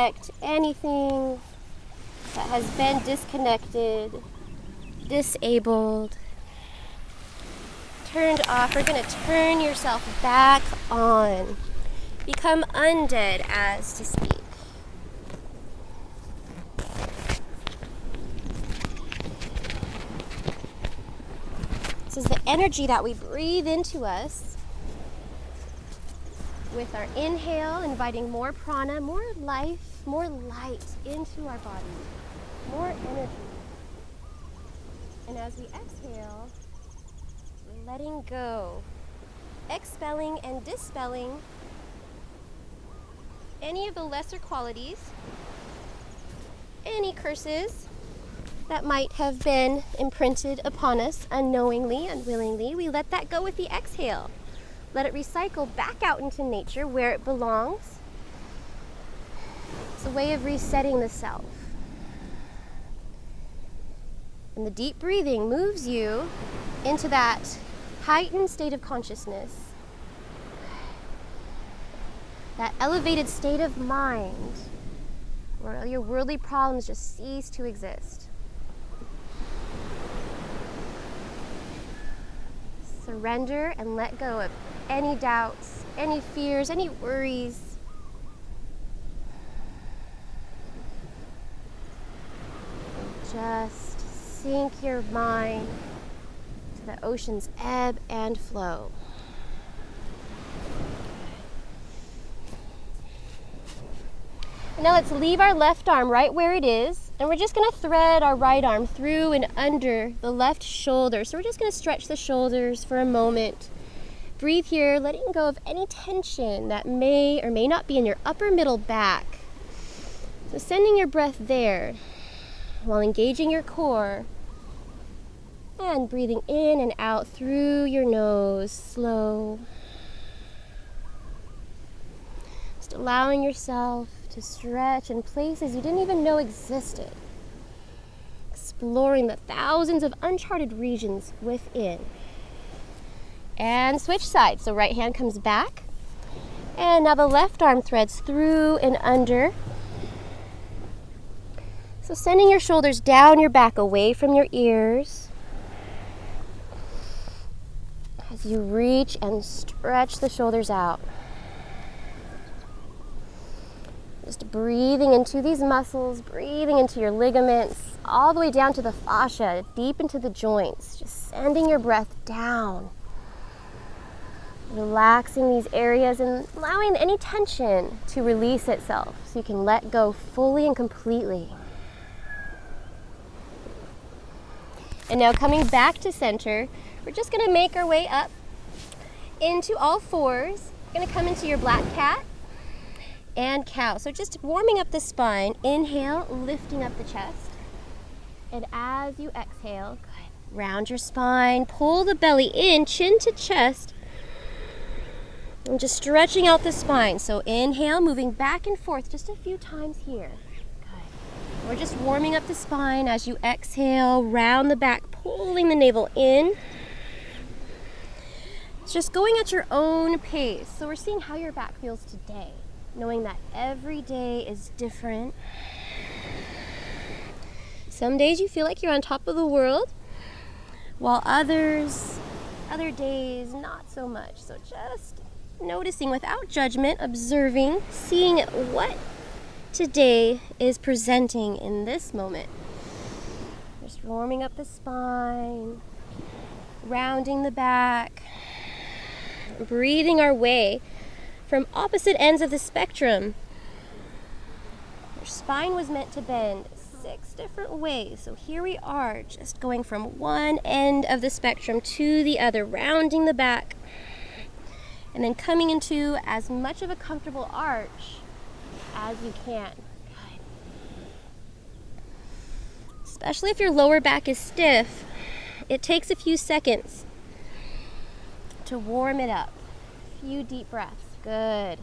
disconnect anything that has been disconnected, disabled, turned off. We're going to turn yourself back on. Become undead, as to speak. This is the energy that we breathe into us with our inhale, inviting more prana, more life, more light into our body, more energy. And as we exhale, we're letting go, expelling and dispelling any of the lesser qualities, any curses that might have been imprinted upon us unknowingly, unwillingly. We let that go with the exhale. Let it recycle back out into nature where it belongs. It's a way of resetting the self. And the deep breathing moves you into that heightened state of consciousness, that elevated state of mind where your worldly problems just cease to exist. Surrender and let go of any doubts, any fears, any worries. And just sink your mind to the ocean's ebb and flow. And now let's leave our left arm right where it is, and we're just going to thread our right arm through and under the left shoulder. So we're just going to stretch the shoulders for a moment. Breathe here, letting go of any tension that may or may not be in your upper middle back. So sending your breath there while engaging your core and breathing in and out through your nose, slow. Just allowing yourself to stretch in places you didn't even know existed. Exploring the thousands of uncharted regions within. And switch sides. So right hand comes back. And now the left arm threads through and under. So sending your shoulders down your back, away from your ears. As you reach and stretch the shoulders out. Just breathing into these muscles, breathing into your ligaments, all the way down to the fascia, deep into the joints. Just sending your breath down. Relaxing these areas and allowing any tension to release itself so you can let go fully and completely. And now coming back to center, we're just going to make our way up into all fours. We're going to come into your black cat and cow. So just warming up the spine. Inhale, lifting up the chest. And as you exhale, good. Round your spine, pull the belly in, chin to chest. And just stretching out the spine. So inhale, moving back and forth just a few times here. Good. We're just warming up the spine as you exhale, round the back, pulling the navel in. It's just going at your own pace. So we're seeing how your back feels today, knowing that every day is different. Some days you feel like you're on top of the world, while other days not so much. So just noticing without judgment, observing, seeing what today is presenting in this moment. Just warming up the spine, rounding the back, breathing our way from opposite ends of the spectrum. Your spine was meant to bend 6 different ways. So here we are, just going from one end of the spectrum to the other, rounding the back. And then coming into as much of a comfortable arch as you can. Good. Especially if your lower back is stiff, it takes a few seconds to warm it up. A few deep breaths. Good.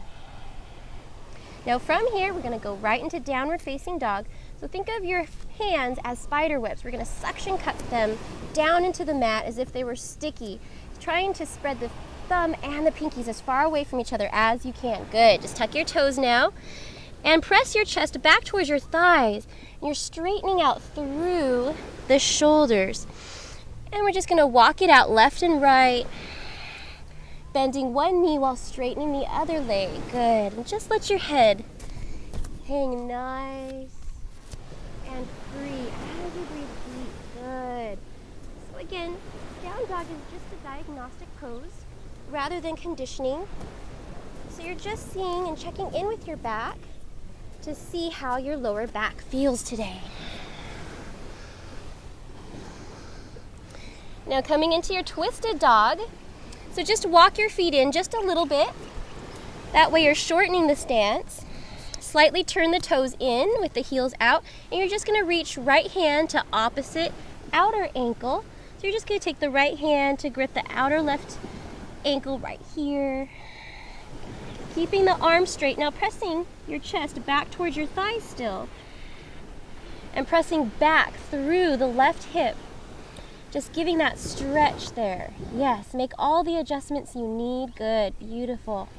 Now from here, we're going to go right into downward facing dog. So think of your hands as spider webs. We're going to suction cup them down into the mat as if they were sticky, trying to spread the thumb and the pinkies as far away from each other as you can. Good. Just tuck your toes now And press your chest back towards your thighs. And you're straightening out through the shoulders. And we're just going to walk it out left and right, bending one knee while straightening the other leg. Good. And just let your head hang nice and free as you breathe deep. Good. So again, down dog is just a diagnostic pose rather than conditioning. So you're just seeing and checking in with your back to see how your lower back feels today. Now coming into your twisted dog. So just walk your feet in just a little bit. That way you're shortening the stance. Slightly turn the toes in with the heels out, and you're just going to reach right hand to opposite outer ankle. So you're just going to take the right hand to grip the outer left ankle right here. Keeping the arms straight. Now pressing your chest back towards your thighs still. And pressing back through the left hip. Just giving that stretch there. Yes, make all the adjustments you need. Good, beautiful.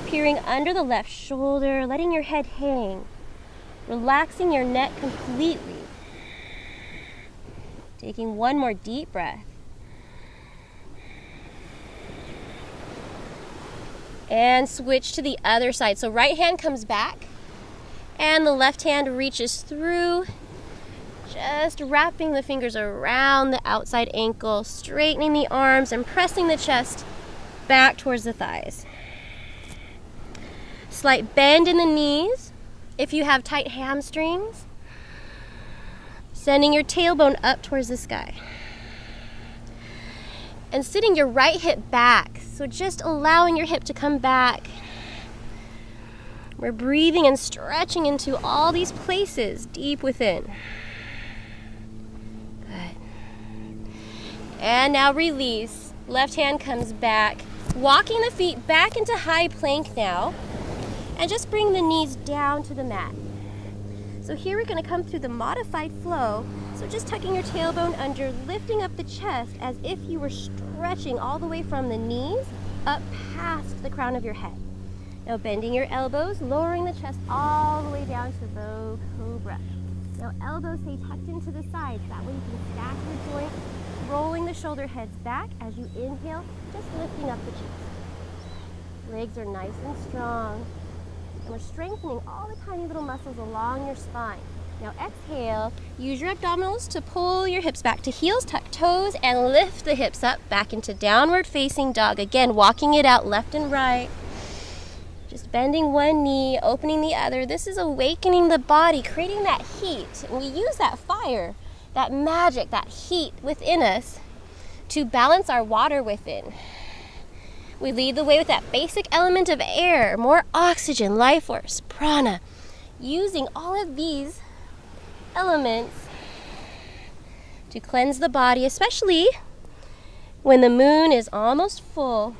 Peering under the left shoulder, letting your head hang, relaxing your neck completely. Taking one more deep breath. And switch to the other side. So right hand comes back and the left hand reaches through, just wrapping the fingers around the outside ankle, straightening the arms and pressing the chest back towards the thighs. Slight bend in the knees if you have tight hamstrings. Sending your tailbone up towards the sky. And sitting your right hip back. So just allowing your hip to come back. We're breathing and stretching into all these places deep within. Good. And now release. Left hand comes back. Walking the feet back into high plank now. And just bring the knees down to the mat. So here we're going to come through the modified flow. So just tucking your tailbone under, lifting up the chest as if you were stretching all the way from the knees up past the crown of your head. Now bending your elbows, lowering the chest all the way down to low cobra. Now elbows stay tucked into the sides. That way you can stack your joints, rolling the shoulder heads back as you inhale, just lifting up the chest. Legs are nice and strong. And we're strengthening all the tiny little muscles along your spine. Now exhale, use your abdominals to pull your hips back to heels, tuck toes, and lift the hips up back into downward facing dog. Again, walking it out left and right. Just bending one knee, opening the other. This is awakening the body, creating that heat. And we use that fire, that magic, that heat within us to balance our water within. We lead the way with that basic element of air, more oxygen, life force, prana. Using all of these elements to cleanse the body, especially when the moon is almost full.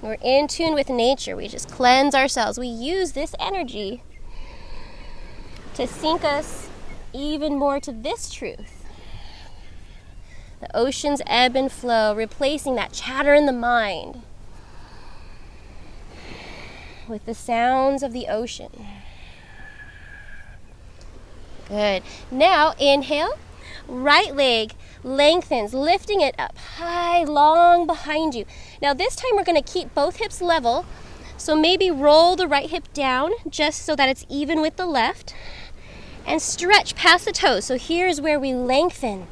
We're in tune with nature. We just cleanse ourselves. We use this energy to sink us even more to this truth. The oceans ebb and flow, replacing that chatter in the mind with the sounds of the ocean. Good. Now inhale, right leg lengthens, lifting it up high, long behind you. Now this time we're going to keep both hips level. So maybe roll the right hip down just so that it's even with the left. And stretch past the toes. So here's where we lengthen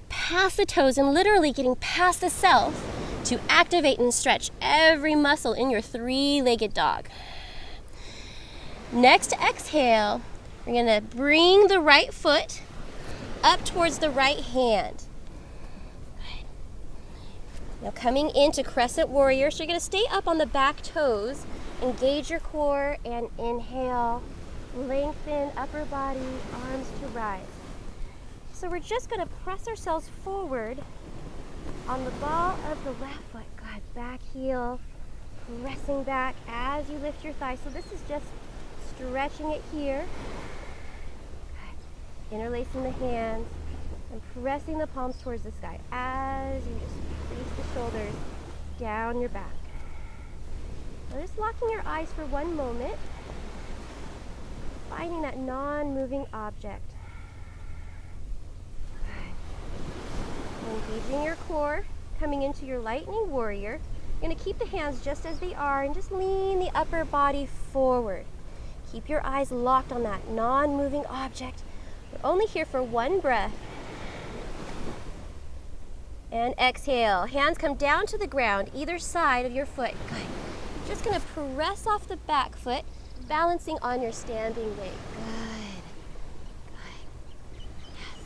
past the toes and literally getting past the self to activate and stretch every muscle in your three-legged dog. Next exhale, we're going to bring the right foot up towards the right hand. Now coming into crescent warrior, so you're going to stay up on the back toes, engage your core, and inhale, lengthen upper body, arms to rise. So we're just going to press ourselves forward on the ball of the left foot. Good, back heel, pressing back as you lift your thigh. So this is just stretching it here. Good. Interlacing the hands and pressing the palms towards the sky as you just release the shoulders down your back. Now just locking your eyes for one moment, finding that non-moving object. Engaging your core, coming into your lightning warrior. You're going to keep the hands just as they are and just lean the upper body forward. Keep your eyes locked on that non-moving object. We're only here for one breath. And exhale. Hands come down to the ground, either side of your foot. Good. You're just going to press off the back foot, balancing on your standing leg. Good. Good. Yes.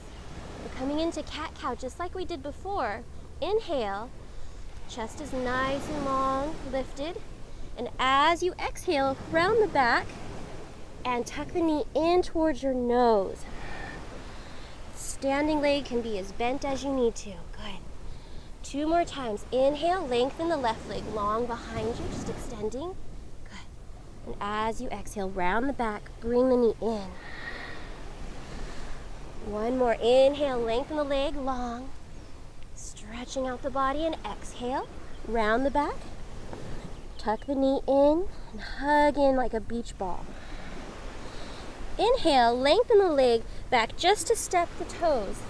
We're coming into cat-cow just like we did before. Inhale. Chest is nice and long, lifted. And as you exhale, round the back and tuck the knee in towards your nose. Standing leg can be as bent as you need to. Good. 2 more times. Inhale, lengthen the left leg long behind you, just extending. Good. And as you exhale, round the back, bring the knee in. 1 more. Inhale, lengthen the leg long. Stretching out the body and exhale, round the back. Tuck the knee in and hug in like a beach ball. Inhale, lengthen the leg back just to step the toes.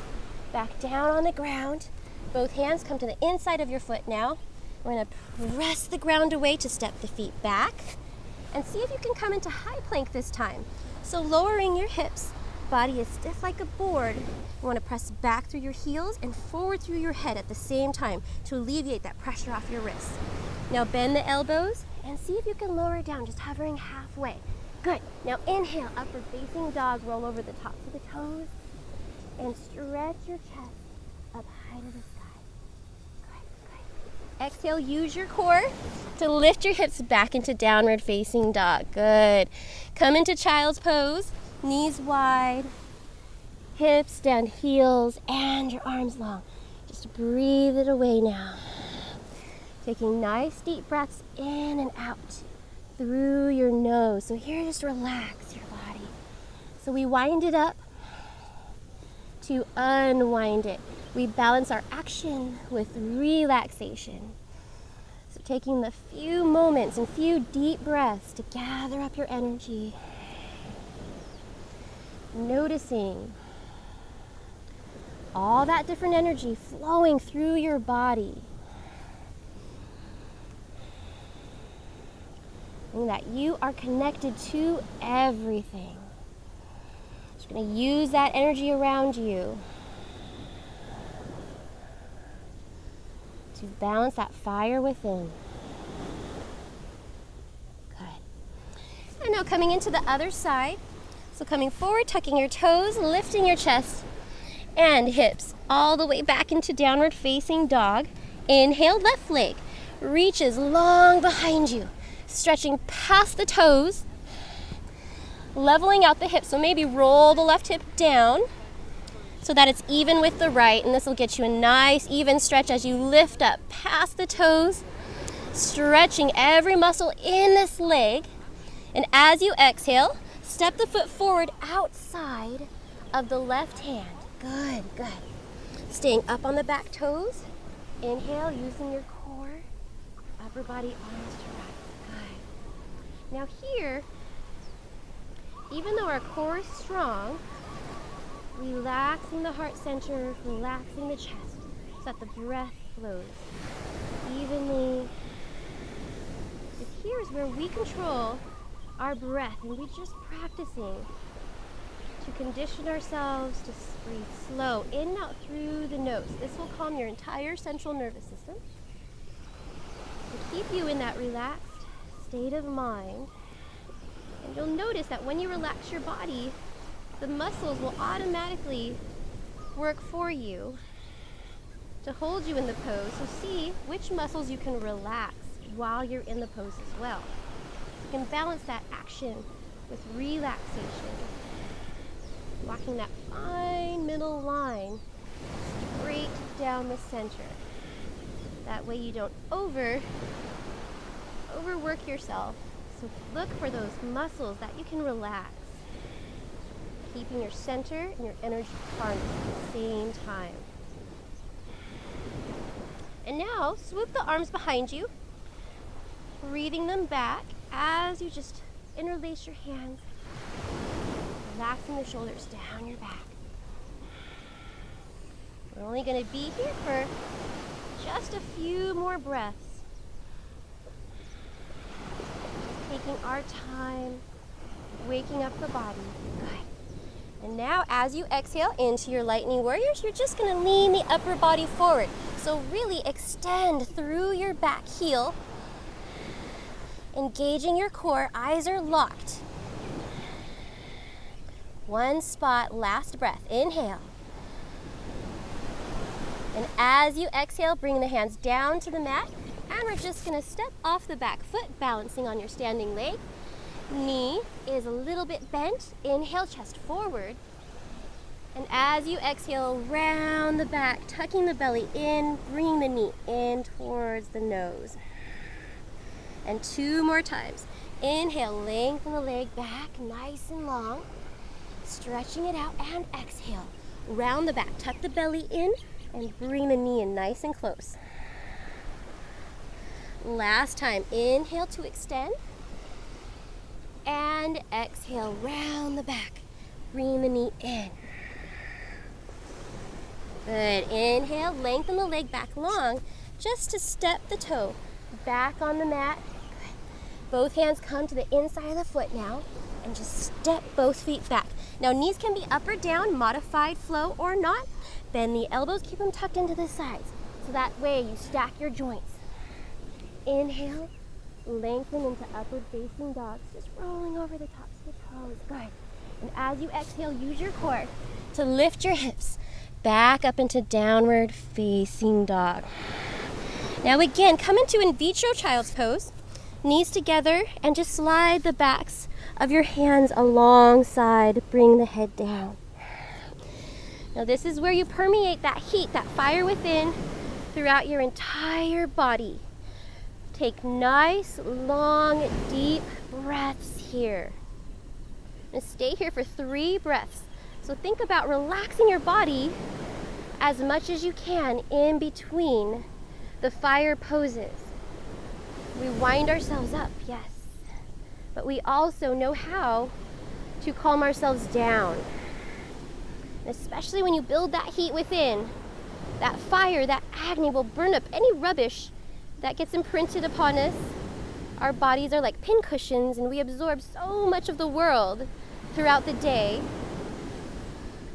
Back down on the ground. Both hands come to the inside of your foot now. We're going to press the ground away to step the feet back. And see if you can come into high plank this time. So lowering your hips, body is stiff like a board. You want to press back through your heels and forward through your head at the same time to alleviate that pressure off your wrists. Now bend the elbows and see if you can lower it down, just hovering halfway. Good. Now inhale, upward facing dog, roll over the tops of the toes and stretch your chest up high to the sky. Good, good. Exhale, use your core to lift your hips back into downward facing dog. Good. Come into child's pose, knees wide, hips down, heels, and your arms long. Just breathe it away now. Taking nice deep breaths in and out through your nose. So here, just relax your body. So we wind it up to unwind it. We balance our action with relaxation. So taking the few moments and few deep breaths to gather up your energy. Noticing all that different energy flowing through your body. And that you are connected to everything. Just going to use that energy around you to balance that fire within. Good. And now coming into the other side. So coming forward, tucking your toes, lifting your chest and hips all the way back into downward facing dog. Inhale, left leg reaches long behind you. Stretching past the toes, leveling out the hips. So maybe roll the left hip down so that it's even with the right, and this will get you a nice even stretch as you lift up past the toes, stretching every muscle in this leg. And as you exhale, step the foot forward outside of the left hand. Good, good. Staying up on the back toes. Inhale, using your core, upper body, arms to rise. Now here, even though our core is strong, relaxing the heart center, relaxing the chest so that the breath flows evenly. Because here's where we control our breath, and we're just practicing to condition ourselves to breathe slow in and out through the nose. This will calm your entire central nervous system to keep you in that relaxed state of mind. And you'll notice that when you relax your body, the muscles will automatically work for you to hold you in the pose. So see which muscles you can relax while you're in the pose as well. You can balance that action with relaxation, walking that fine middle line straight down the center. That way you don't overwork yourself. So look for those muscles that you can relax, keeping your center and your energy harnessed at the same time. And now swoop the arms behind you breathing them back as you just interlace your hands, relaxing your shoulders down your back. We're only going to be here for just a few more breaths. Taking our time, waking up the body. Good. And now as you exhale into your lightning warriors, you're just going to lean the upper body forward. So really extend through your back heel, engaging your core, eyes are locked. One spot, last breath, inhale. And as you exhale, bring the hands down to the mat, and we're just gonna step off the back foot, balancing on your standing leg. Knee is a little bit bent, inhale, chest forward. And as you exhale, round the back, tucking the belly in, bring the knee in towards the nose. And 2 more times. Inhale, lengthen the leg back, nice and long. Stretching it out, and exhale. Round the back, tuck the belly in, and bring the knee in nice and close. Last time, inhale to extend. And exhale, round the back. Bring the knee in. Good. Inhale, lengthen the leg back long, just to step the toe back on the mat. Good. Both hands come to the inside of the foot now, and just step both feet back. Now knees can be up or down, modified flow or not. Bend the elbows, keep them tucked into the sides. So that way you stack your joints. Inhale, lengthen into upward facing dogs, just rolling over the tops of the toes. Good. And as you exhale, use your core to lift your hips back up into downward facing dog. Now again, come into in vitro child's pose, knees together, and just slide the backs of your hands alongside, bring the head down. Now this is where you permeate that heat, that fire within, throughout your entire body. Take nice, long, deep breaths here. And stay here for 3 breaths. So think about relaxing your body as much as you can in between the fire poses. We wind ourselves up, yes, but we also know how to calm ourselves down. And especially when you build that heat within, that fire, that agony will burn up any rubbish that gets imprinted upon us. Our bodies are like pincushions, and we absorb so much of the world throughout the day.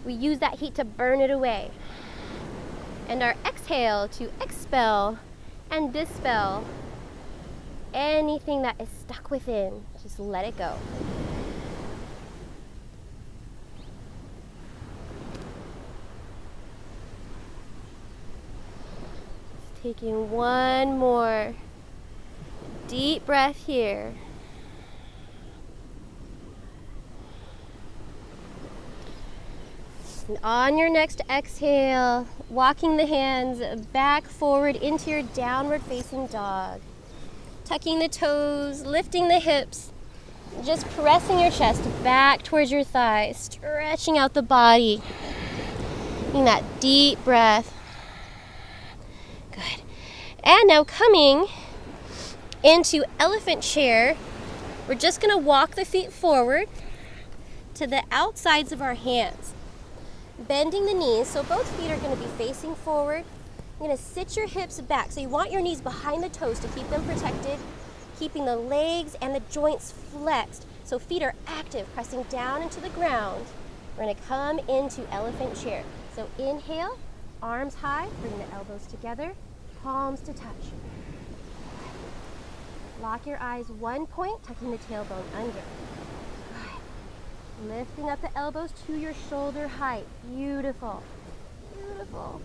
We use that heat to burn it away. And our exhale to expel and dispel anything that is stuck within. Just let it go. Taking one more deep breath here. And on your next exhale, walking the hands back forward into your downward facing dog. Tucking the toes, lifting the hips, just pressing your chest back towards your thighs, stretching out the body. Taking that deep breath. Good. And now coming into elephant chair, we're just going to walk the feet forward to the outsides of our hands. Bending the knees, so both feet are going to be facing forward. You're going to sit your hips back. So you want your knees behind the toes to keep them protected, keeping the legs and the joints flexed. So feet are active, pressing down into the ground. We're going to come into elephant chair. So inhale, arms high, bring the elbows together, palms to touch. Lock your eyes, 1 point, tucking the tailbone under. Lifting up the elbows to your shoulder height. Beautiful. Beautiful.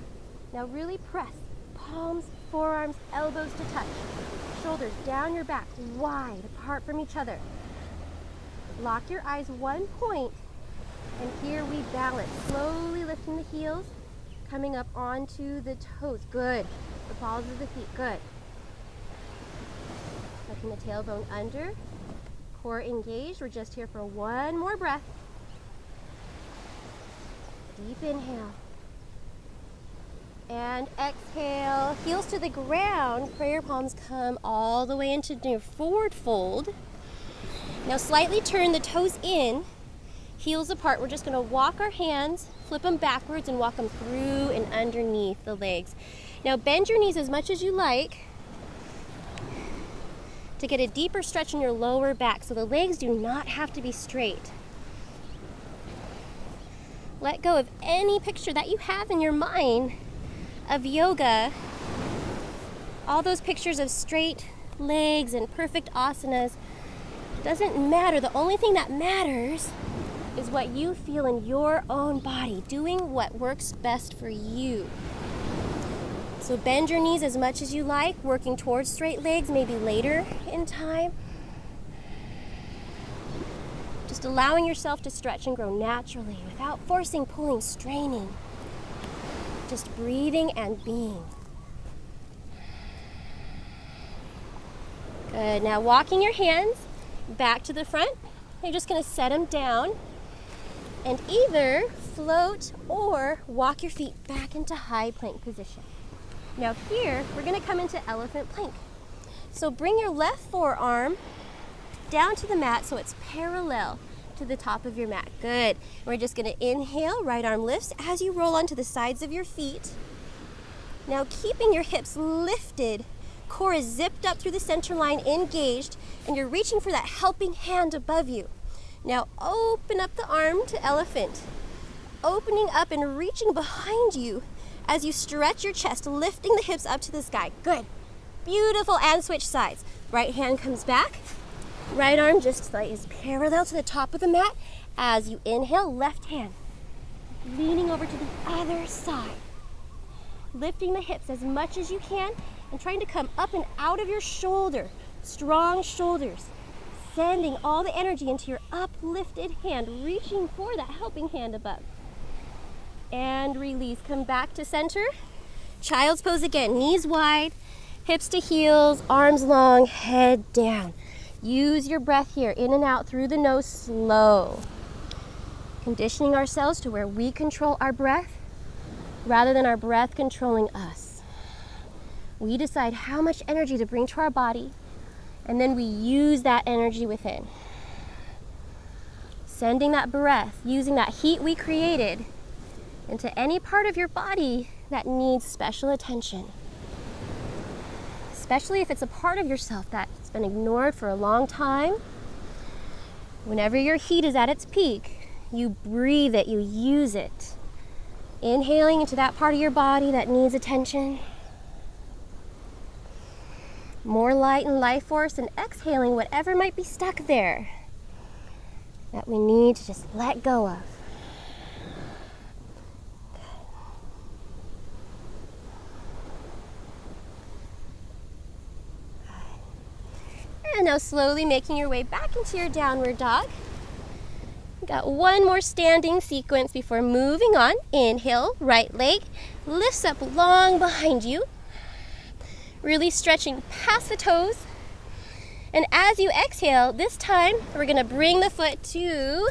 Now really press. Palms, forearms, elbows to touch. Shoulders down your back, wide apart from each other. Lock your eyes, 1 point. And here we balance. Slowly lifting the heels, coming up onto the toes. Good. The balls of the feet. Good. Tucking the tailbone under. Core engaged. We're just here for 1 more breath. Deep inhale. And exhale, heels to the ground, prayer palms come all the way into your forward fold. Now slightly turn the toes in, heels apart. We're just gonna walk our hands, flip them backwards and walk them through and underneath the legs. Now bend your knees as much as you like to get a deeper stretch in your lower back so the legs do not have to be straight. Let go of any picture that you have in your mind of yoga, all those pictures of straight legs and perfect asanas. Doesn't matter. The only thing that matters is what you feel in your own body, doing what works best for you. So bend your knees as much as you like, working towards straight legs, maybe later in time. Just allowing yourself to stretch and grow naturally without forcing, pulling, straining. Just breathing and being. Good. Now walking your hands back to the front. You're just going to set them down and either float or walk your feet back into high plank position. Now here, we're going to come into elephant plank. So bring your left forearm down to the mat so it's parallel to the top of your mat. Good. We're just going to inhale, right arm lifts as you roll onto the sides of your feet. Now keeping your hips lifted, core is zipped up through the center line, engaged, and you're reaching for that helping hand above you. Now open up the arm to elephant, opening up and reaching behind you as you stretch your chest, lifting the hips up to the sky. Good. Beautiful. And switch sides. Right hand comes back. Right arm just is parallel to the top of the mat. As you inhale, left hand leaning over to the other side. Lifting the hips as much as you can and trying to come up and out of your shoulder. Strong shoulders. Sending all the energy into your uplifted hand, reaching for that helping hand above. And release. Come back to center. Child's pose again. Knees wide, hips to heels, arms long, head down. Use your breath here, in and out through the nose, slow. Conditioning ourselves to where we control our breath rather than our breath controlling us. We decide how much energy to bring to our body, and then we use that energy within. Sending that breath, using that heat we created into any part of your body that needs special attention. Especially if it's a part of yourself that's been ignored for a long time. Whenever your heat is at its peak, you breathe it, you use it. Inhaling into that part of your body that needs attention. More light and life force, and exhaling whatever might be stuck there that we need to just let go of. And now slowly making your way back into your downward dog. Got one more standing sequence before moving on. Inhale, right leg lifts up long behind you. Really stretching past the toes. And as you exhale, this time we're going to bring the foot to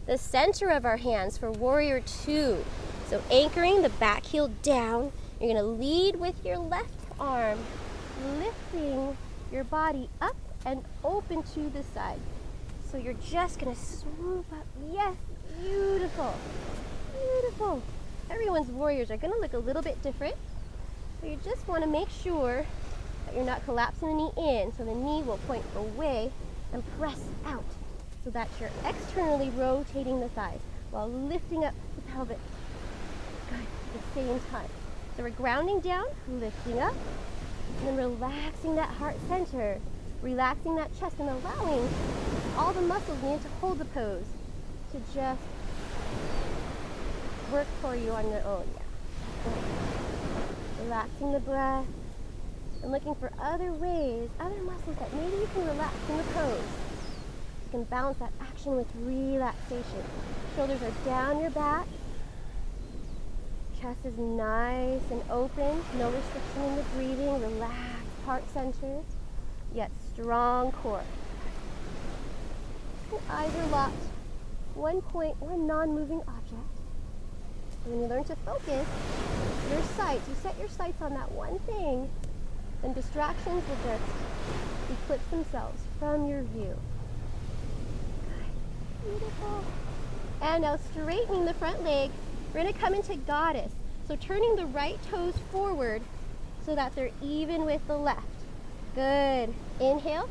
the center of our hands for warrior two. So anchoring the back heel down. You're going to lead with your left arm, lifting your body up and open to the side. So you're just gonna swoop up. Yes, beautiful, beautiful. Everyone's warriors are gonna look a little bit different. So you just wanna make sure that you're not collapsing the knee in, so the knee will point away and press out so that you're externally rotating the thighs while lifting up the pelvis. Good, at the same time. So we're grounding down, lifting up, and then relaxing that heart center. Relaxing that chest and allowing all the muscles needed to hold the pose to just work for you on your own. Yeah. Relaxing the breath and looking for other ways, other muscles that maybe you can relax in the pose. You can balance that action with relaxation. Shoulders are down your back. Chest is nice and open. No restriction in the breathing. Relaxed heart center. Yet strong core. And eyes are locked. One point, one non-moving object. When you learn to focus, your sights, you set your sights on that one thing, then distractions will just eclipse themselves from your view. Good. Beautiful. And now straightening the front leg, we're going to come into goddess. So turning the right toes forward so that they're even with the left. Good. Inhale,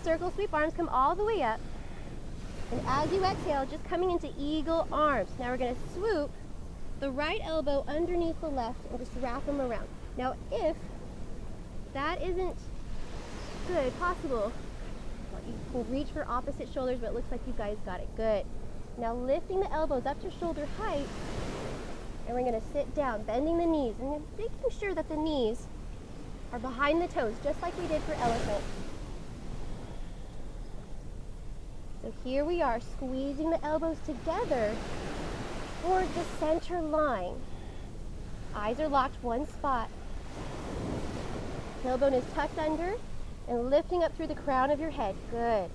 circle sweep, arms come all the way up. And as you exhale, just coming into eagle arms. Now we're going to swoop the right elbow underneath the left and just wrap them around. Now if that isn't good, possible, you can reach for opposite shoulders, but it looks like you guys got it. Good. Now lifting the elbows up to shoulder height, and we're going to sit down, bending the knees, and making sure that the knees are behind the toes, just like we did for elephant. So here we are, squeezing the elbows together towards the center line. Eyes are locked one spot. Tailbone is tucked under and lifting up through the crown of your head. Good.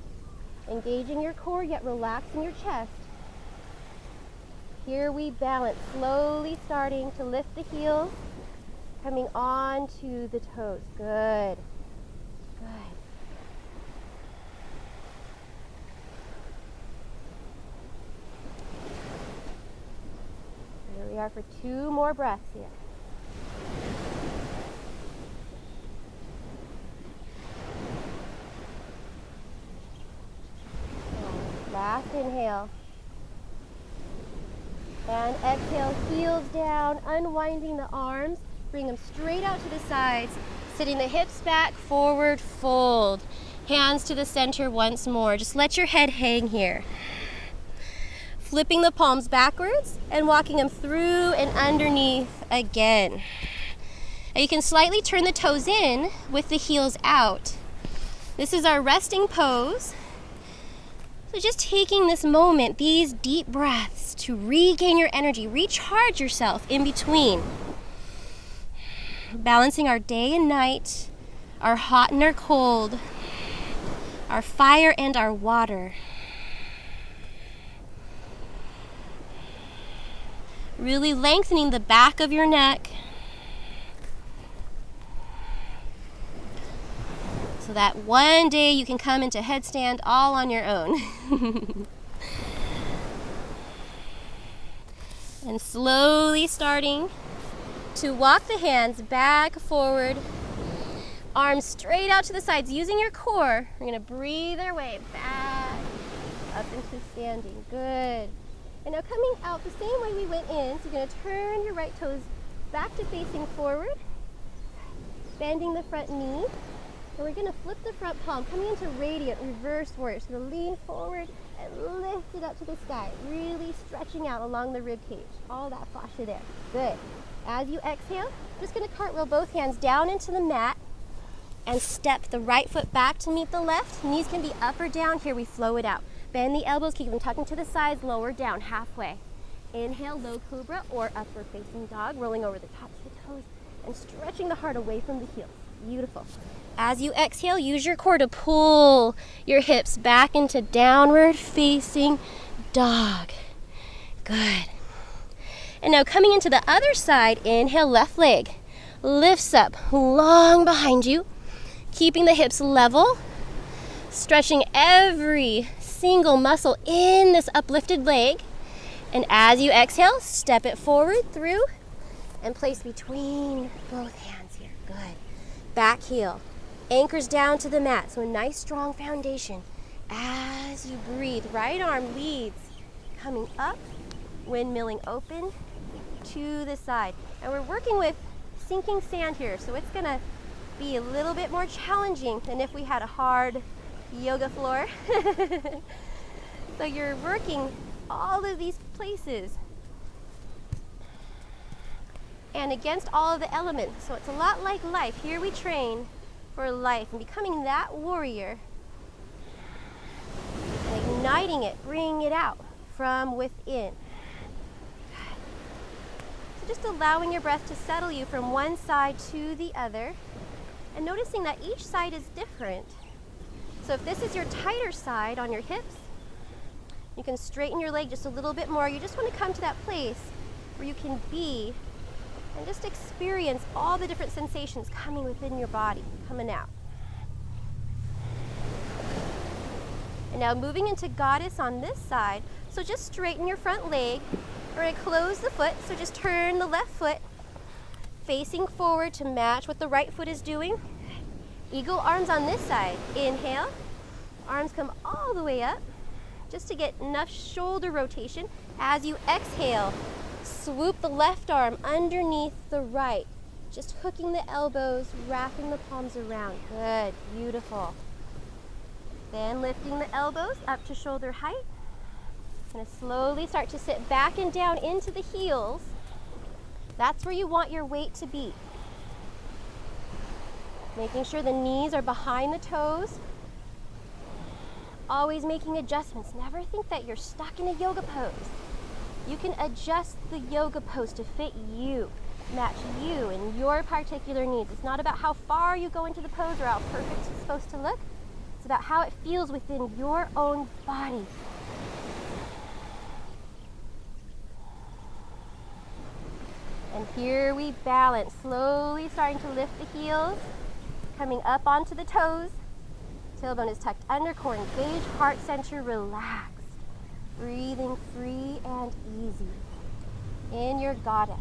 Engaging your core, yet relaxing your chest. Here we balance, slowly starting to lift the heels, coming on to the toes. Good. Good. Here we are for 2 more breaths here. Last inhale. And exhale, heels down, unwinding the arms, bring them straight out to the sides, sitting the hips back, forward fold. Hands to the center once more. Just let your head hang here. Flipping the palms backwards and walking them through and underneath again. Now you can slightly turn the toes in with the heels out. This is our resting pose. So just taking this moment, these deep breaths to regain your energy, recharge yourself in between. Balancing our day and night, our hot and our cold, our fire and our water. Really lengthening the back of your neck so that one day you can come into headstand all on your own. And slowly starting to walk the hands back, forward, arms straight out to the sides. Using your core, we're going to breathe our way back up into standing. Good. And now coming out the same way we went in, so you're going to turn your right toes back to facing forward, bending the front knee, and we're going to flip the front palm, coming into radiant reverse warrior. So we're going to lean forward and lift it up to the sky, really stretching out along the rib cage, all that fascia there. Good. As you exhale, I'm just going to cartwheel both hands down into the mat and step the right foot back to meet the left. Knees can be up or down. Here we flow it out. Bend the elbows, keep them tucking to the sides, lower down halfway. Inhale, low cobra or upward facing dog, rolling over the tops of the toes and stretching the heart away from the heels. Beautiful. As you exhale, use your core to pull your hips back into downward facing dog. Good. And now coming into the other side, inhale, left leg lifts up long behind you, keeping the hips level, stretching every single muscle in this uplifted leg. And as you exhale, step it forward through and place between both hands here. Good. Back heel anchors down to the mat, so a nice strong foundation. As you breathe, right arm leads, coming up, windmilling open to the side. And we're working with sinking sand here, so it's gonna be a little bit more challenging than if we had a hard yoga floor. So you're working all of these places and against all of the elements. So it's a lot like life. Here we train for life and becoming that warrior and igniting it, bringing it out from within. So just allowing your breath to settle you from one side to the other and noticing that each side is different. So if this is your tighter side on your hips, you can straighten your leg just a little bit more. You just want to come to that place where you can be And just experience all the different sensations coming within your body, coming out. And now moving into Goddess on this side. So just straighten your front leg. We're going to close the foot, so just turn the left foot facing forward to match what the right foot is doing. Eagle arms on this side. Inhale. Arms come all the way up just to get enough shoulder rotation. As you exhale, swoop the left arm underneath the right. Just hooking the elbows, wrapping the palms around. Good, beautiful. Then lifting the elbows up to shoulder height. Gonna slowly start to sit back and down into the heels. That's where you want your weight to be. Making sure the knees are behind the toes. Always making adjustments. Never think that you're stuck in a yoga pose. You can adjust the yoga pose to fit you, match you and your particular needs. It's not about how far you go into the pose or how perfect it's supposed to look. It's about how it feels within your own body. And here we balance, slowly starting to lift the heels, coming up onto the toes. Tailbone is tucked under, core engaged, heart center relaxed. Breathing free and easy in your Goddess.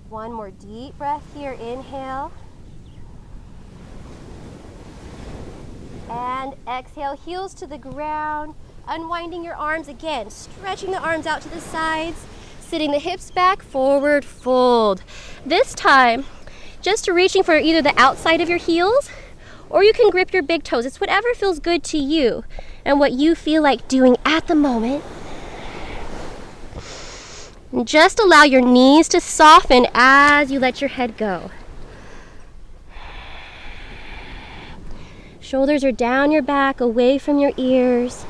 One more deep breath here, inhale. And exhale, heels to the ground, unwinding your arms again, stretching the arms out to the sides, sitting the hips back, forward fold. This time, just reaching for either the outside of your heels, or you can grip your big toes. It's whatever feels good to you and what you feel like doing at the moment. And just allow your knees to soften as you let your head go. Shoulders are down your back, away from your ears.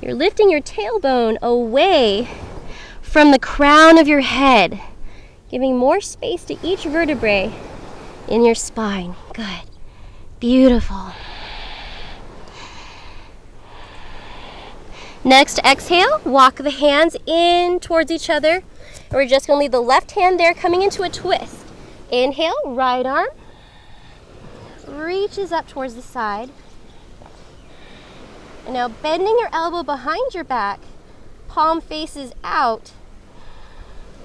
You're lifting your tailbone away from the crown of your head, giving more space to each vertebrae in your spine. Good. Beautiful. Next, exhale, walk the hands in towards each other. And we're just going to leave the left hand there, coming into a twist. Inhale, right arm reaches up towards the side. And now bending your elbow behind your back, palm faces out,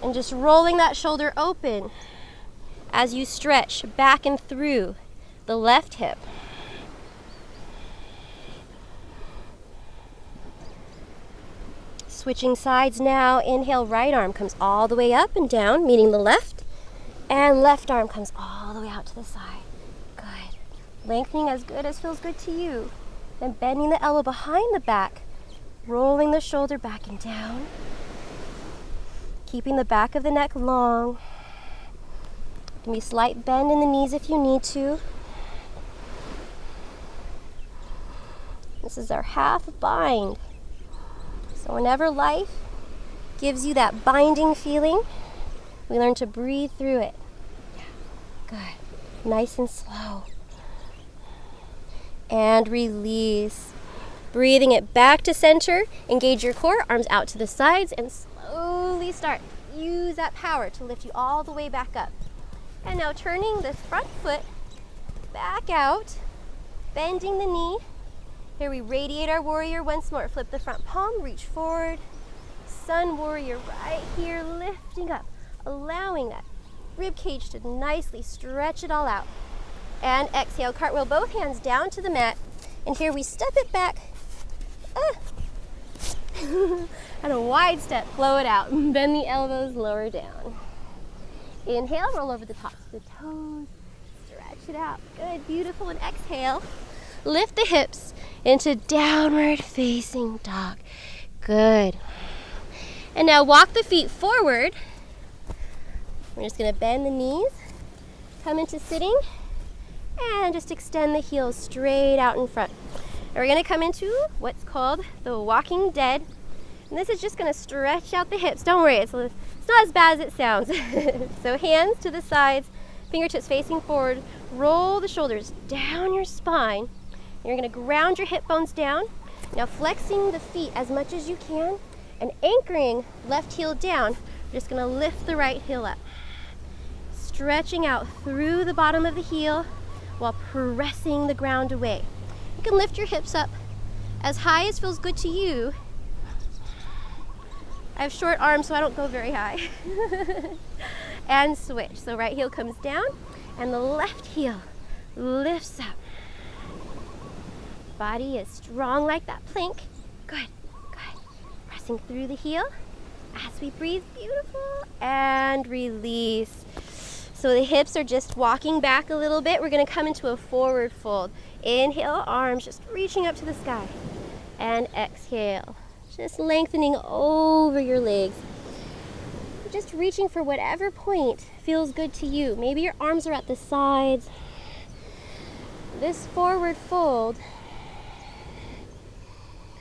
and just rolling that shoulder open as you stretch back and through the left hip. Switching sides now. Inhale, right arm comes all the way up and down, meeting the left, and left arm comes all the way out to the side. Good. Lengthening as good as feels good to you. Then bending the elbow behind the back, rolling the shoulder back and down, keeping the back of the neck long. Give me a slight bend in the knees if you need to. This is our half bind. So whenever life gives you that binding feeling, we learn to breathe through it. Good. Nice and slow. And release. Breathing it back to center. Engage your core, arms out to the sides, and slowly start. Use that power to lift you all the way back up. And now turning the front foot back out, bending the knee. Here we radiate our warrior once more. Flip the front palm, reach forward. Sun warrior right here, lifting up, allowing that rib cage to nicely stretch it all out. And exhale, cartwheel both hands down to the mat. And here we step it back. And a wide step, flow it out. Bend the elbows, lower down. Inhale, roll over the tops of the toes. Stretch it out. Good, beautiful. And exhale, lift the hips into downward facing dog. Good. And now walk the feet forward. We're just going to bend the knees, come into sitting, and just extend the heels straight out in front. And we're going to come into what's called the walking dead. And this is just going to stretch out the hips. Don't worry, it's not as bad as it sounds. So hands to the sides, fingertips facing forward. Roll the shoulders down your spine. You're gonna ground your hip bones down. Now flexing the feet as much as you can and anchoring left heel down. You're just gonna lift the right heel up. Stretching out through the bottom of the heel while pressing the ground away. You can lift your hips up as high as feels good to you. I have short arms, so I don't go very high. And switch. So right heel comes down and the left heel lifts up. Body is strong like that plank. Good, good. Pressing through the heel as we breathe, beautiful, and release. So the hips are just walking back a little bit. We're gonna come into a forward fold. Inhale, arms just reaching up to the sky. And exhale, just lengthening over your legs. Just reaching for whatever point feels good to you. Maybe your arms are at the sides. This forward fold,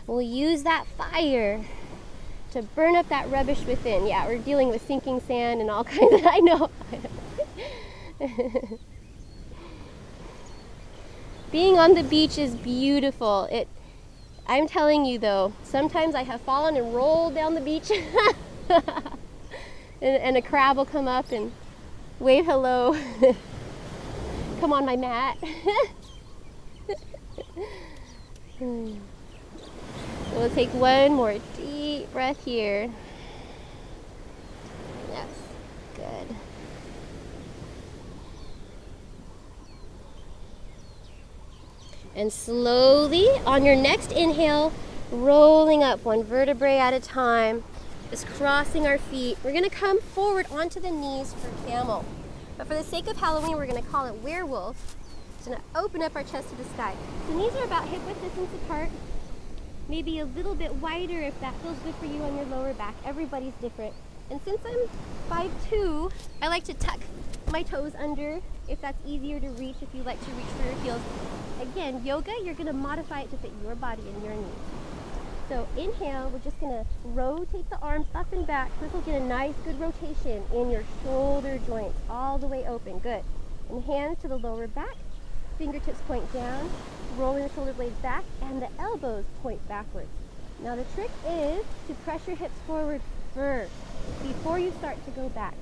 we'll use that fire to burn up that rubbish within. Yeah, we're dealing with sinking sand and all kinds of, I know. Being on the beach is beautiful. I'm telling you though, sometimes I have fallen and rolled down the beach and a crab will come up and wave hello. Come on my mat. We'll take one more deep breath here. Yes, good. And slowly, on your next inhale, rolling up one vertebrae at a time, just crossing our feet. We're gonna come forward onto the knees for camel. But for the sake of Halloween, we're gonna call it werewolf. Just gonna open up our chest to the sky. The knees are about hip width distance apart. Maybe a little bit wider if that feels good for you on your lower back. Everybody's different. And since I'm 5'2", I like to tuck my toes under if that's easier to reach, if you like to reach for your heels. Again, yoga, you're gonna modify it to fit your body and your needs. So inhale, we're just gonna rotate the arms up and back. This will get a nice, good rotation in your shoulder joints, all the way open, good. And hands to the lower back, fingertips point down, rolling the shoulder blades back, and the elbows point backwards. Now the trick is to press your hips forward first, before you start to go back.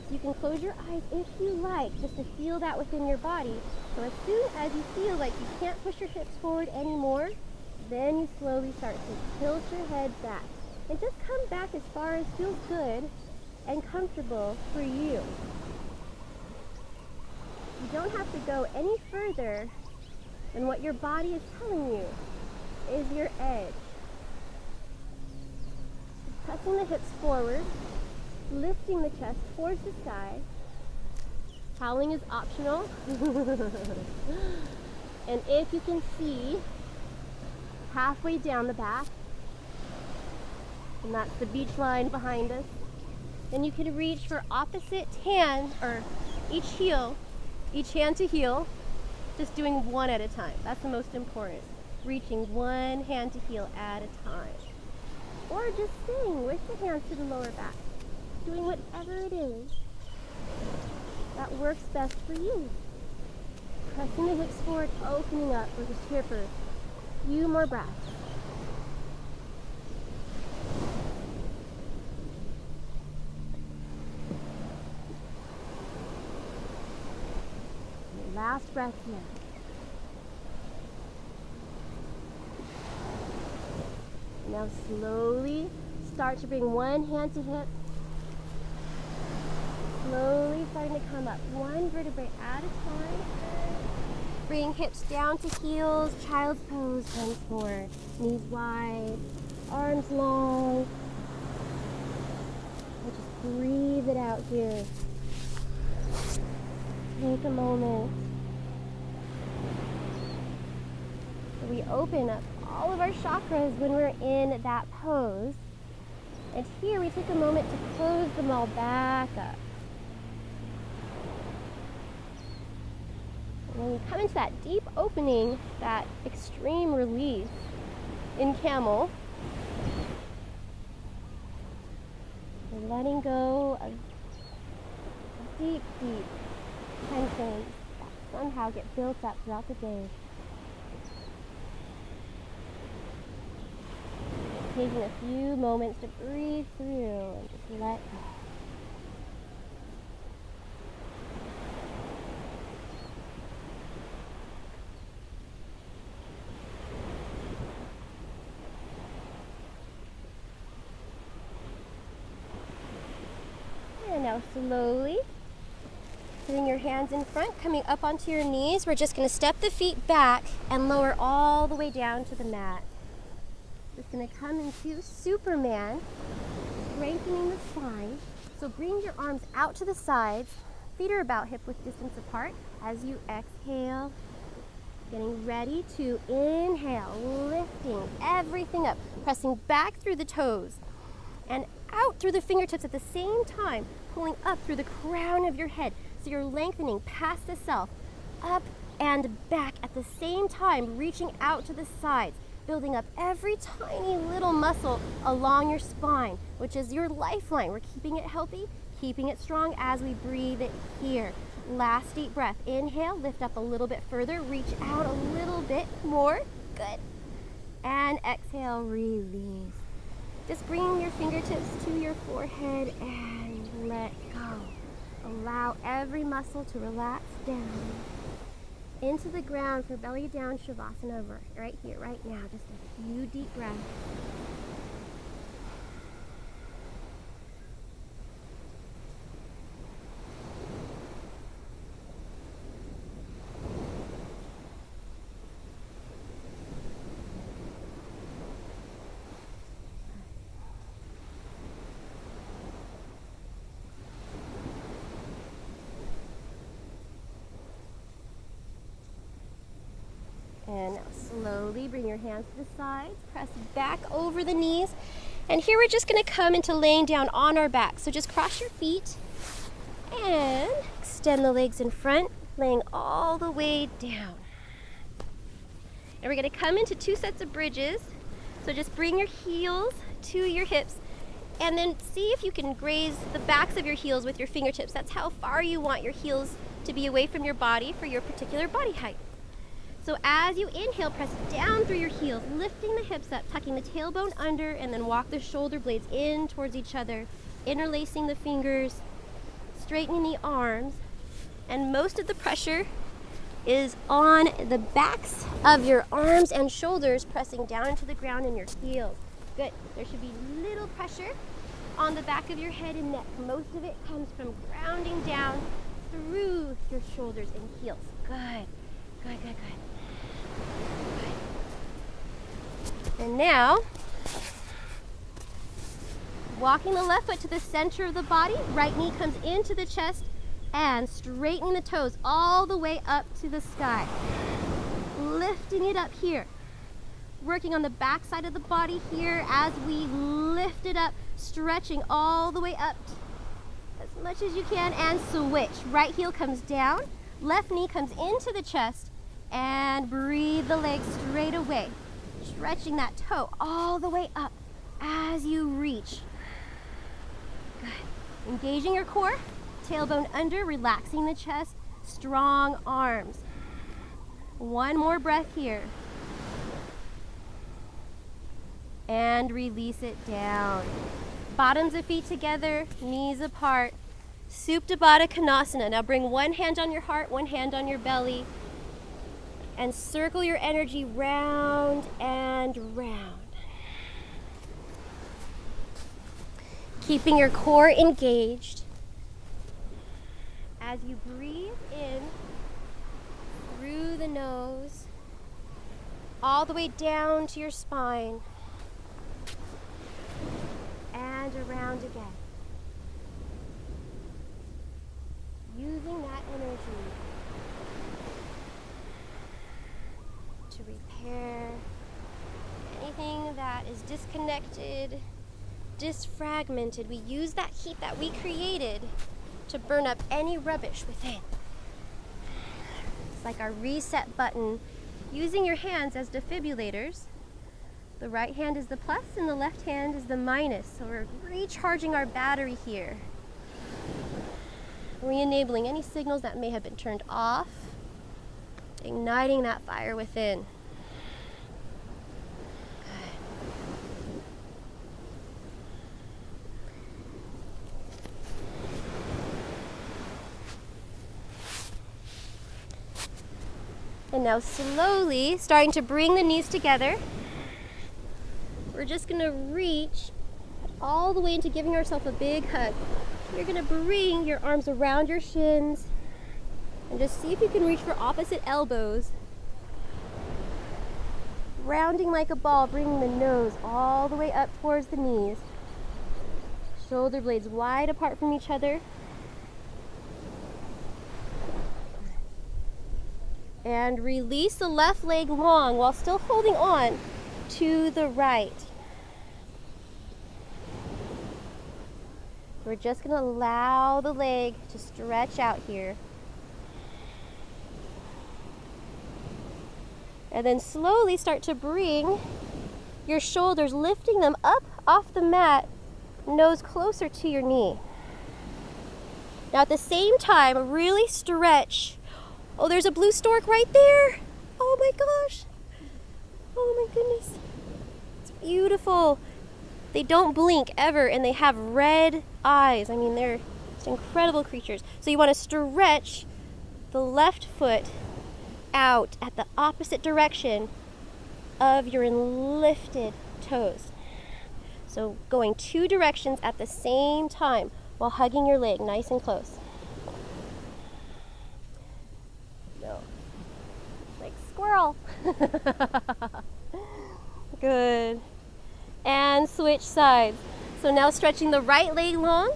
So you can close your eyes if you like, just to feel that within your body. So as soon as you feel like you can't push your hips forward anymore, then you slowly start to tilt your head back. And just come back as far as feels good and comfortable for you. You don't have to go any further than what your body is telling you is your edge. Pressing the hips forward, lifting the chest towards the sky. Howling is optional. And if you can see halfway down the back, and that's the beach line behind us, then you can reach for opposite hand, or each hand to heel, just doing one at a time. That's the most important. Reaching one hand to heel at a time. Or just staying with the hands to the lower back. Doing whatever it is that works best for you. Pressing the hips forward, opening up. We're just here for a few more breaths. Last breath here. Now slowly start to bring one hand to hip. Slowly starting to come up one vertebrae at a time. Bring hips down to heels, child's pose once more. Knees wide, arms long. And just breathe it out here. Take a moment. We open up all of our chakras when we're in that pose. And here we take a moment to close them all back up. And when we come into that deep opening, that extreme release in camel, we're letting go of deep, deep tensions that somehow get built up throughout the day. taking a few moments to breathe through and just let go. And now slowly, putting your hands in front, coming up onto your knees, we're just going to step the feet back and lower all the way down to the mat. Just going to come into Superman, strengthening the spine. So bring your arms out to the sides, feet are about hip width distance apart. As you exhale, getting ready to inhale, lifting everything up, pressing back through the toes and out through the fingertips at the same time, pulling up through the crown of your head. So you're lengthening past the self, up and back at the same time, reaching out to the sides, building up every tiny little muscle along your spine, which is your lifeline. We're keeping it healthy, keeping it strong as we breathe it here. Last deep breath. Inhale, lift up a little bit further, reach out a little bit more. Good. And exhale, release. Just bringing your fingertips to your forehead and let go. Allow every muscle to relax down into the ground for belly down Shavasana right here, right now. Just a few deep breaths. And now slowly bring your hands to the sides, press back over the knees. And here we're just going to come into laying down on our back. So just cross your feet and extend the legs in front, laying all the way down. And we're going to come into 2 sets of bridges. So just bring your heels to your hips and then see if you can graze the backs of your heels with your fingertips. That's how far you want your heels to be away from your body for your particular body height. So as you inhale, press down through your heels, lifting the hips up, tucking the tailbone under, and then walk the shoulder blades in towards each other, interlacing the fingers, straightening the arms. And most of the pressure is on the backs of your arms and shoulders, pressing down into the ground in your heels. Good. There should be little pressure on the back of your head and neck. Most of it comes from grounding down through your shoulders and heels. Good. Good, good, good. And now, walking the left foot to the center of the body, right knee comes into the chest and straightening the toes all the way up to the sky. Lifting it up here. Working on the back side of the body here as we lift it up, stretching all the way up as much as you can and switch. Right heel comes down, left knee comes into the chest and breathe the legs straight away. Stretching that toe all the way up as you reach. Good. Engaging your core, tailbone under, relaxing the chest, strong arms. One more breath here. And release it down. Bottoms of feet together, knees apart. Supta Baddha Konasana. Now bring one hand on your heart, one hand on your belly. And circle your energy round and round. Keeping your core engaged. As you breathe in through the nose, all the way down to your spine, and around again. Using that energy to repair anything that is disconnected, disfragmented. We use that heat that we created to burn up any rubbish within. It's like our reset button. Using your hands as defibrillators. The right hand is the plus and the left hand is the minus. So we're recharging our battery here. Re-enabling any signals that may have been turned off. Igniting that fire within. Good. And now slowly starting to bring the knees together. We're just gonna reach all the way into giving ourselves a big hug. You're gonna bring your arms around your shins and just see if you can reach for opposite elbows. Rounding like a ball, bringing the nose all the way up towards the knees. Shoulder blades wide apart from each other. And release the left leg long while still holding on to the right. We're just going to allow the leg to stretch out here. And then slowly start to bring your shoulders, lifting them up off the mat, nose closer to your knee. Now at the same time, really stretch. Oh, there's a blue stork right there. Oh my gosh. Oh my goodness. It's beautiful. They don't blink ever, and they have red eyes. I mean, they're just incredible creatures. So you want to stretch the left foot out at the opposite direction of your lifted toes. So going 2 directions at the same time while hugging your leg nice and close. No. Like squirrel. Good. And switch sides. So now stretching the right leg long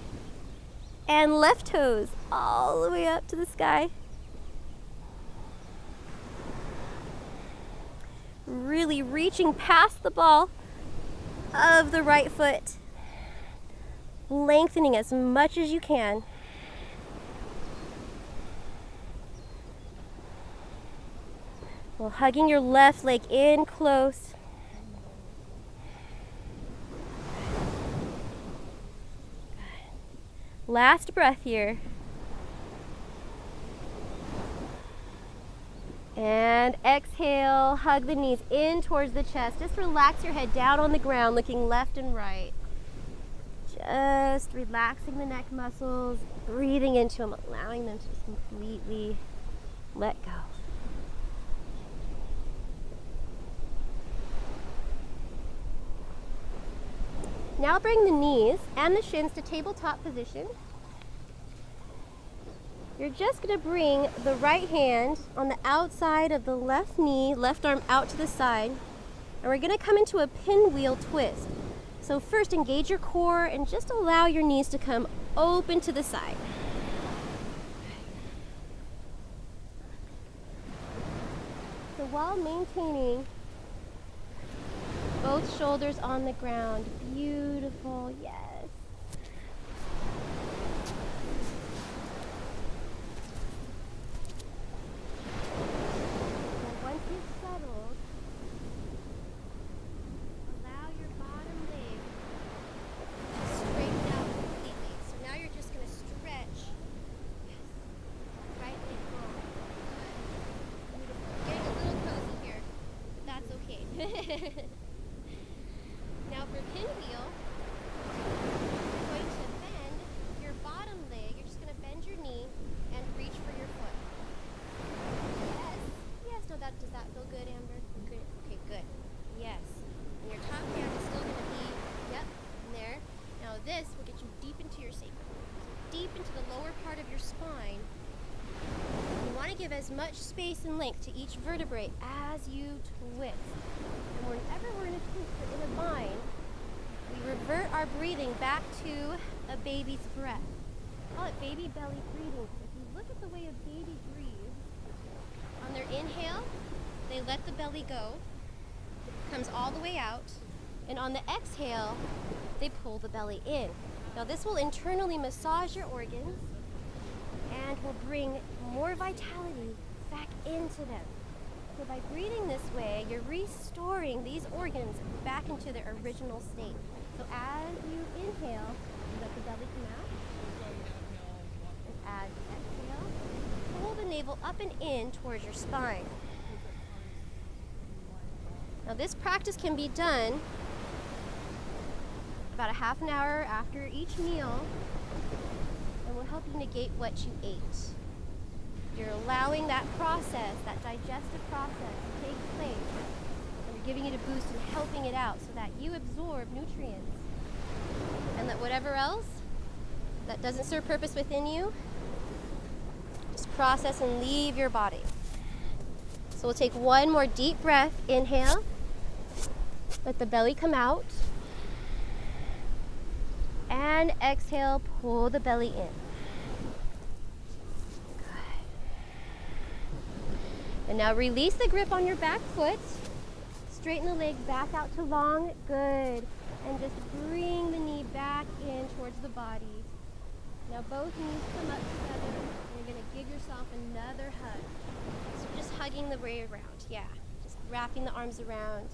and left toes all the way up to the sky. Really reaching past the ball of the right foot. Lengthening as much as you can. While hugging your left leg in close. Last breath here. And exhale, hug the knees in towards the chest. Just relax your head down on the ground, looking left and right. Just relaxing the neck muscles, breathing into them, allowing them to just completely let go. Now bring the knees and the shins to tabletop position. You're just going to bring the right hand on the outside of the left knee, left arm out to the side, and we're going to come into a pinwheel twist. So first engage your core and just allow your knees to come open to the side. So while maintaining both shoulders on the ground, beautiful, yes. Now for pinwheel, you're going to bend your bottom leg. You're just going to bend your knee and reach for your foot. Yes. Yes. No, does that feel good, Amber? Good. Okay, good. Yes. And your top hand is still going to be, yep, in there. Now this will get you deep into your sacrum. Deep into the lower part of your spine. You want to give as much space and length to each vertebrae as you twist. And whenever we're in a twist or in a bind, we revert our breathing back to a baby's breath. We call it baby belly breathing. If you look at the way a baby breathes, on their inhale, they let the belly go. It comes all the way out. And on the exhale, they pull the belly in. Now this will internally massage your organs and will bring more vitality back into them. So by breathing this way, you're restoring these organs back into their original state. So as you inhale, you let the belly come out. And as you exhale, pull the navel up and in towards your spine. Now this practice can be done about a half an hour after each meal and will help you negate what you ate. You're allowing that process, that digestive process to take place. And you're giving it a boost and helping it out so that you absorb nutrients. And let whatever else that doesn't serve purpose within you, just process and leave your body. So we'll take one more deep breath. Inhale. Let the belly come out. And exhale, pull the belly in. Good. And now release the grip on your back foot. Straighten the leg back out to long. Good. And just bring the knee back in towards the body. Now both knees come up together. And you're going to give yourself another hug. So just hugging the way around. Yeah. Just wrapping the arms around.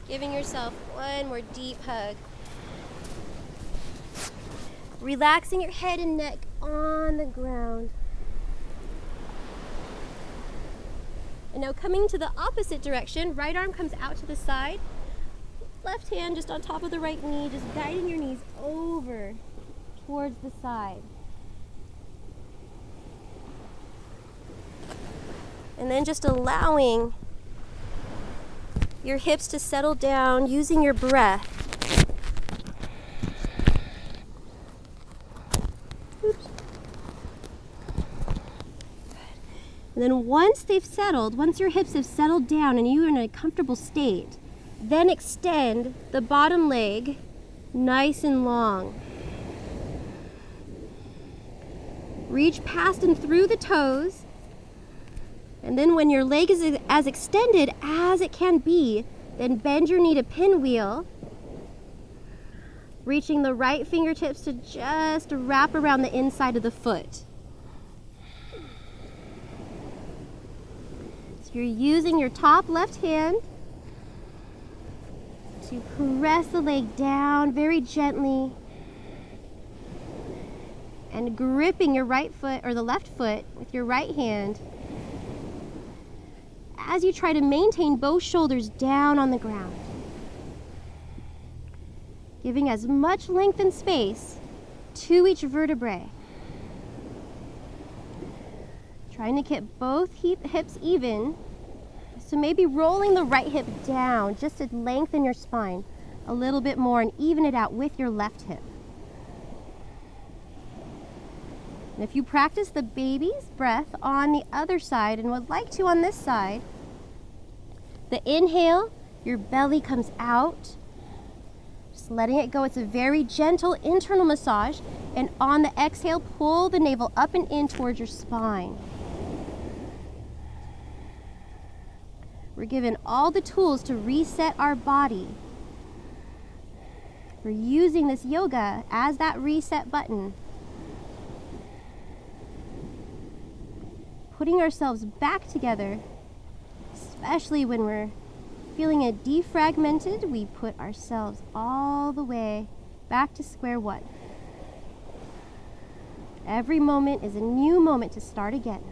Giving yourself one more deep hug. Relaxing your head and neck on the ground. And now coming to the opposite direction, right arm comes out to the side. Left hand just on top of the right knee, just guiding your knees over towards the side. And then just allowing your hips to settle down using your breath. Oops. And then once your hips have settled down and you're in a comfortable state, then extend the bottom leg nice and long. Reach past and through the toes. And then when your leg is as extended as it can be, then bend your knee to pinwheel, reaching the right fingertips to just wrap around the inside of the foot. So you're using your top left hand to press the leg down very gently and gripping your right foot or the left foot with your right hand as you try to maintain both shoulders down on the ground. Giving as much length and space to each vertebrae. Trying to keep both hips even. So maybe rolling the right hip down just to lengthen your spine a little bit more and even it out with your left hip. And if you practice the baby's breath on the other side and would like to on this side, the inhale, your belly comes out, just letting it go. It's a very gentle internal massage. And on the exhale, pull the navel up and in towards your spine. We're given all the tools to reset our body. We're using this yoga as that reset button. Putting ourselves back together, especially when we're feeling it defragmented, we put ourselves all the way back to square one. Every moment is a new moment to start again.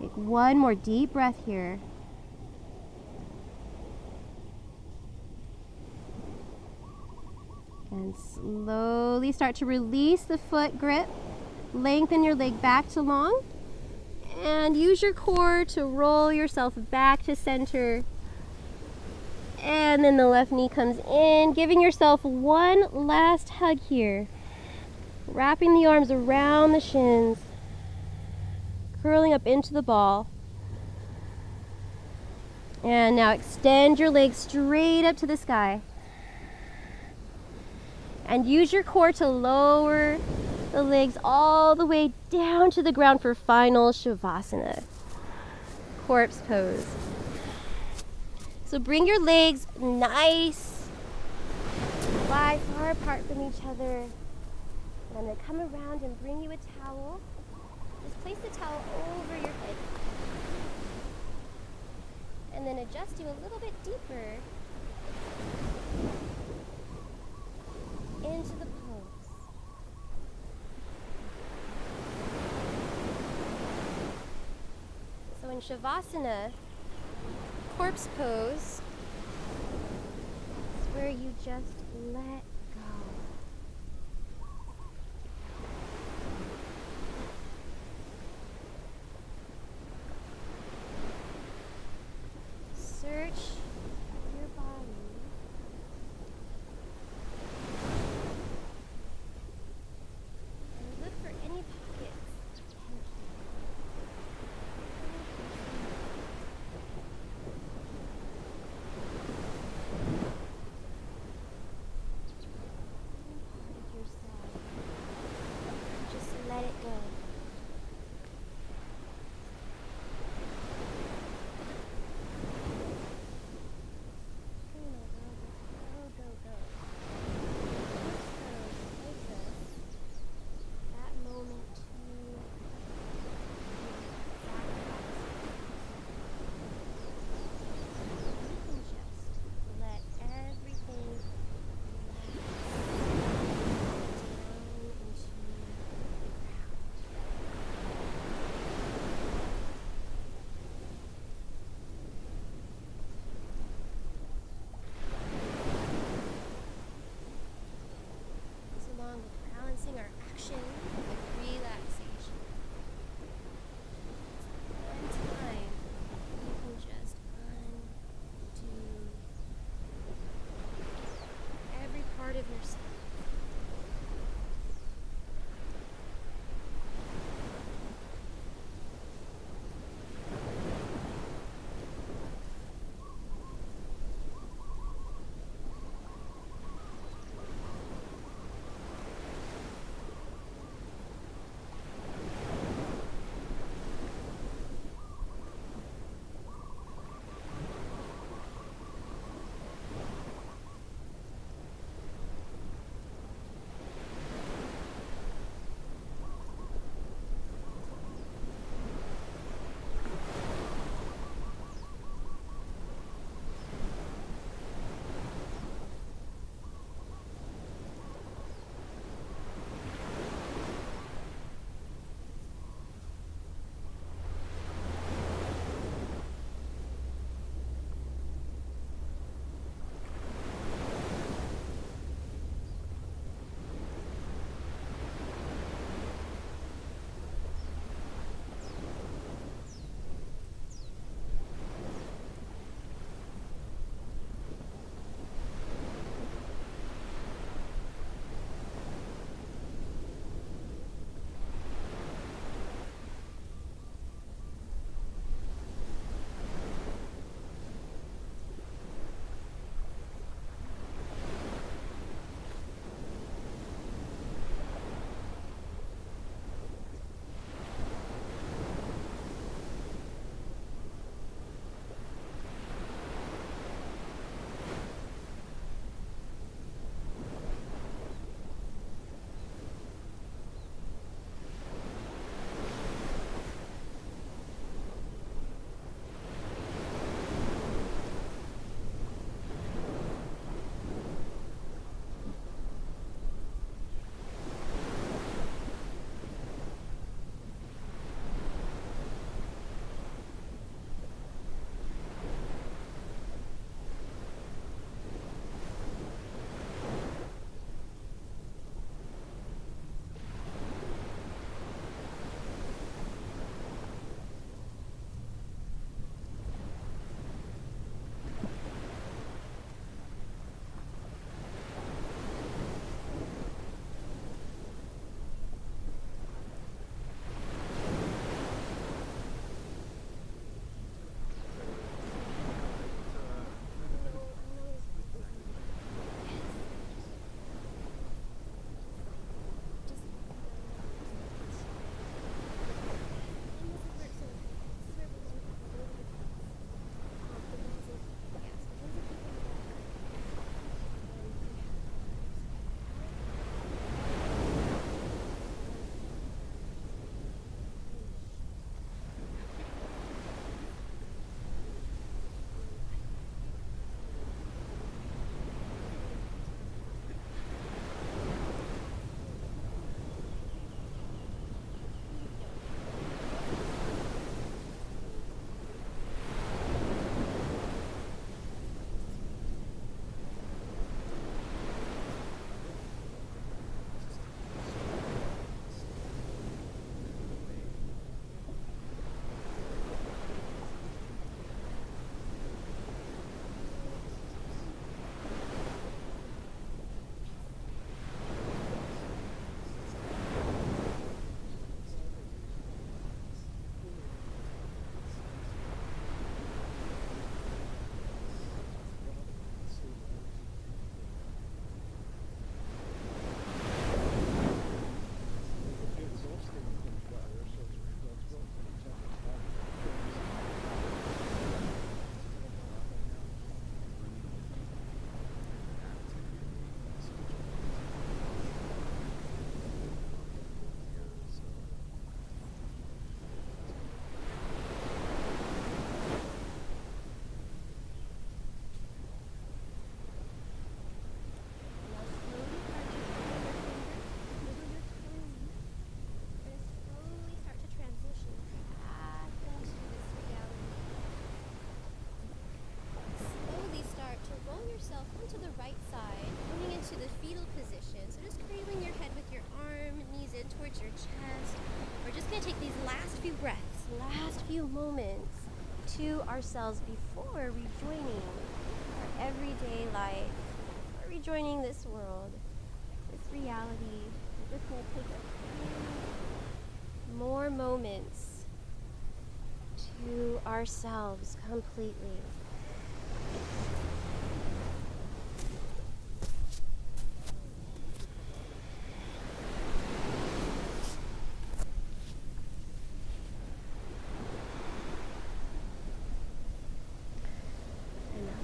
Take one more deep breath here. And slowly start to release the foot grip. Lengthen your leg back to long. And use your core to roll yourself back to center. And then the left knee comes in, giving yourself one last hug here. Wrapping the arms around the shins. Curling up into the ball. And now extend your legs straight up to the sky. And use your core to lower the legs all the way down to the ground for final Shavasana, corpse pose. So bring your legs nice, wide, far apart from each other. And I'm going to come around and bring you a towel. Just place the towel over your head. And then adjust you a little bit deeper into the pose. So in Shavasana, corpse pose. It's where you just let go. Search your body. And look for any pockets of tension. position. So just cradling your head with your arm, knees in towards your chest. We're just going to take these last few breaths, last few moments to ourselves before rejoining our everyday life, or rejoining this world, this reality. We're just going to take a few more moments to ourselves completely.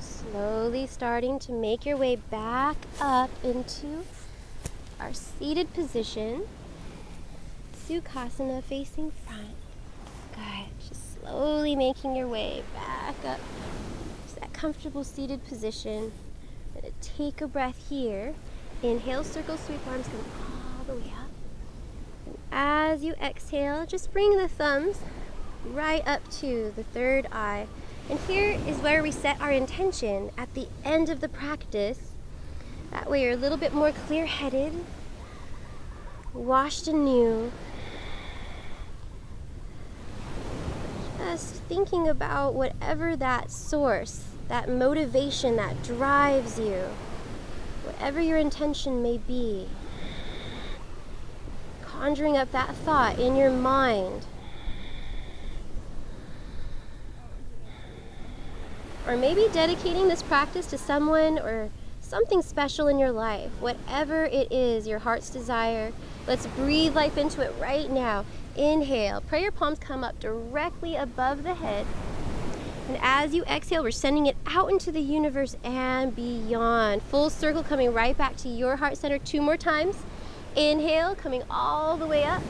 Slowly starting to make your way back up into our seated position. Sukhasana facing front. Good. Just slowly making your way back up to that comfortable seated position. Gonna take a breath here. Inhale, circle, sweep arms, come all the way up. And as you exhale, just bring the thumbs right up to the third eye. And here is where we set our intention at the end of the practice. That way you're a little bit more clear-headed, washed anew. Just thinking about whatever that source, that motivation that drives you, whatever your intention may be. Conjuring up that thought in your mind. Or maybe dedicating this practice to someone or something special in your life. Whatever it is, your heart's desire. Let's breathe life into it right now. Inhale. Pray your palms come up directly above the head. And as you exhale, we're sending it out into the universe and beyond. Full circle coming right back to your heart center 2 more times. Inhale, coming all the way up.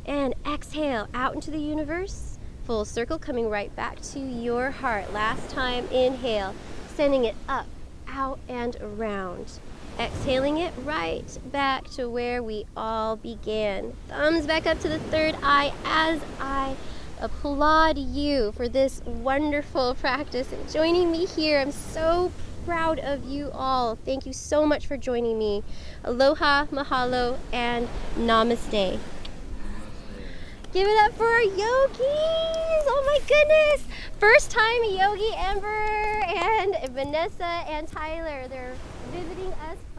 And exhale out into the universe. Full circle coming right back to your heart. Last time, inhale, sending it up, out, and around. Exhaling it right back to where we all began. Thumbs back up to the third eye as I applaud you for this wonderful practice and joining me here. I'm so proud of you all. Thank you so much for joining me. Aloha, mahalo, and namaste. Give it up for our yogis! Oh my goodness! First time Yogi Amber and Vanessa and Tyler. They're visiting us